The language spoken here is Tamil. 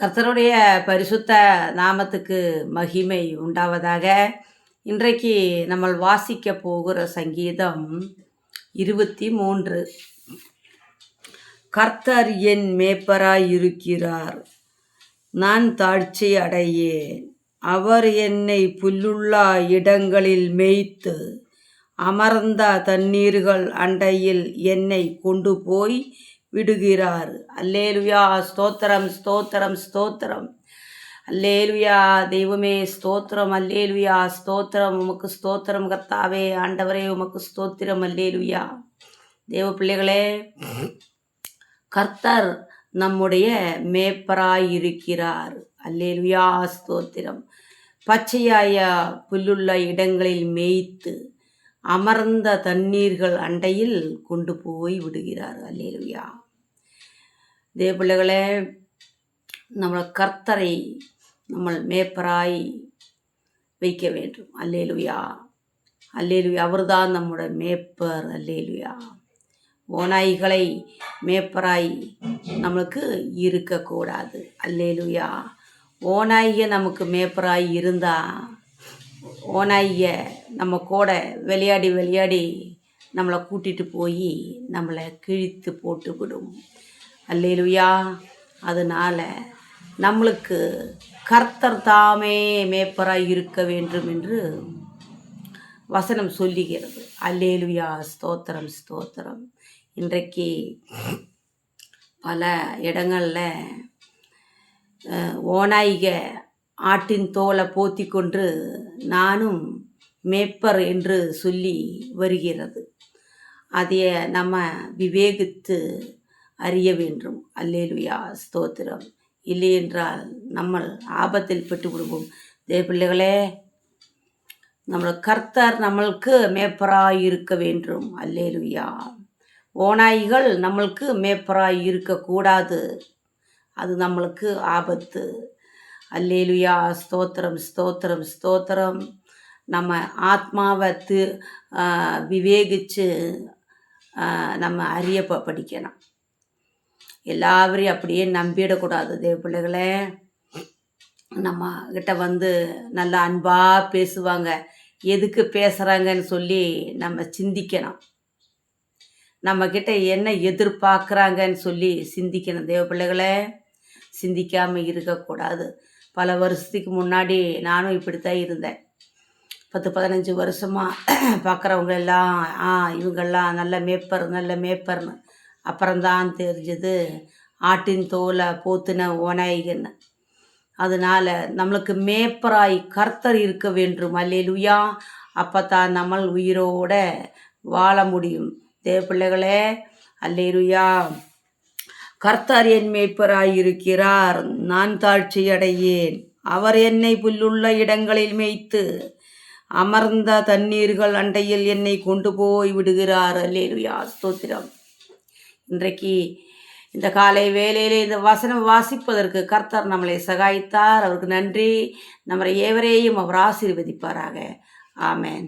கர்த்தருடைய பரிசுத்த நாமத்துக்கு மகிமை உண்டாவதாக. இன்றைக்கு நம்ம வாசிக்க போகிற சங்கீதம் 23. கர்த்தர் என் மேய்ப்பராயிருக்கிறார், நான் தாழ்ச்சி அடையேன். அவர் என்னை புல்லுள்ள இடங்களில் மேய்த்து அமர்ந்த தண்ணீர்கள் அண்டையில் என்னை கொண்டு போய் விடுகிறார். அல்லேலுயா, ஸ்தோத்திரம் ஸ்தோத்திரம் ஸ்தோத்திரம். அல்லேலுயா, தெய்வமே ஸ்தோத்திரம். அல்லேலுயா, ஸ்தோத்திரம். உமக்கு ஸ்தோத்திரம் கர்த்தாவே. ஆண்டவரே உமக்கு ஸ்தோத்திரம். அல்லேலுயா. தேவ பிள்ளைகளே, கர்த்தர் நம்முடைய மேய்ப்பராயிருக்கிறார். அல்லேலுயா, ஸ்தோத்திரம். பச்சையாய புல்லுள்ள இடங்களில் மேய்த்து அமர்ந்த தண்ணீர்கள் அண்டையில் கொண்டு போய் விடுகிறார். அல்லேலுயா. தேவ பிள்ளைகளே, நம்ம கர்த்தரை நம்ம மேய்ப்பராய் வைக்க வேண்டும். அல்லேலுயா, அல்லேலுயா. அவர்தான் நம்முடைய மேய்ப்பர். அல்லேலுயா. ஓநாய்களை மேய்ப்பராய் நம்மளுக்கு இருக்கக்கூடாது. அல்லேலுயா. ஓநாய்க நமக்கு மேய்ப்பராய் இருந்தால் ஓநாய்க நம்ம கூட விளையாடி நம்மளை கூட்டிகிட்டு போய் நம்மளை கிழித்து போட்டு விடும். அல்லேலுயா. அதனால் நம்மளுக்கு கர்த்தர் தாமே மேய்ப்பராய் இருக்க வேண்டும் என்று வசனம் சொல்லுகிறது. அல்லேலுயா, ஸ்தோத்திரம் ஸ்தோத்திரம். இன்றைக்கு பல இடங்களில் ஓநாய்க ஆட்டின் தோலை போத்தி கொண்டு நானும் மேய்ப்பர் என்று சொல்லி வருகிறது. அதை நம்ம விவேகித்து அறிய வேண்டும். அல்லேலுயா, ஸ்தோத்திரம். இல்லையென்றால் நம்ம ஆபத்தில் பெற்று விடுவோம். தேவ பிள்ளைகளே, நம்ம கர்த்தர் நம்மளுக்கு மேய்ப்பராய் இருக்க வேண்டும். அல்லேலுயா. ஓநாய்கள் நம்மளுக்கு மேய்ப்பராய் இருக்கக்கூடாது. அது நம்மளுக்கு ஆபத்து. அல்லேலுயா, ஸ்தோத்திரம் ஸ்தோத்திரம் ஸ்தோத்திரம். நம்ம ஆத்மாவை விவேகித்து நம்ம அறிய படிக்கணும். எல்லாவரையும் அப்படியே நம்பிடக்கூடாது. தேவ பிள்ளைகளே, நம்ம கிட்ட நல்லா அன்பாக பேசுவாங்க, எதுக்கு பேசுகிறாங்கன்னு சொல்லி நம்ம சிந்திக்கணும். நம்மக்கிட்ட என்ன எதிர்பார்க்குறாங்கன்னு சொல்லி சிந்திக்கணும். தேவ பிள்ளைகளே, சிந்திக்காமல் இருக்கக்கூடாது. பல வருஷத்துக்கு முன்னாடி நானும் இப்படித்தான் இருந்தேன். 10-15 வருஷமாக பார்க்குறவங்க எல்லாம் இவங்கெல்லாம் நல்ல மேய்ப்பர்னு. அப்புறம்தான் தெரிஞ்சது ஆட்டின் தோலை போத்துன ஓநாய்கன்னு. அதனால் நம்மளுக்கு மேய்ப்பராய் கர்த்தர் இருக்க வேண்டும். அல்லேலுயா. அப்போ தான் நம்ம உயிரோட வாழ முடியும். தேவ பிள்ளைகளே, அல்லேலுயா. கர்த்தர் என் மேய்ப்பராய் இருக்கிறார், நான் தாழ்ச்சி அடையேன். அவர் என்னை புல்லுள்ள இடங்களில் மேய்த்து அமர்ந்த தண்ணீர்கள் அண்டையில் என்னை கொண்டு போய் விடுகிறார். அல்லேலுயா, ஸ்தோத்திரம். இன்றைக்கு இந்த காலை வேளையிலே இந்த வசனம் வாசிப்பதற்கு கர்த்தர் நம்மளை சகாய்த்தார். அவருக்கு நன்றி. நம்மளை ஏவரையும் அவர் ஆசீர்வதிப்பாராக. ஆமேன்.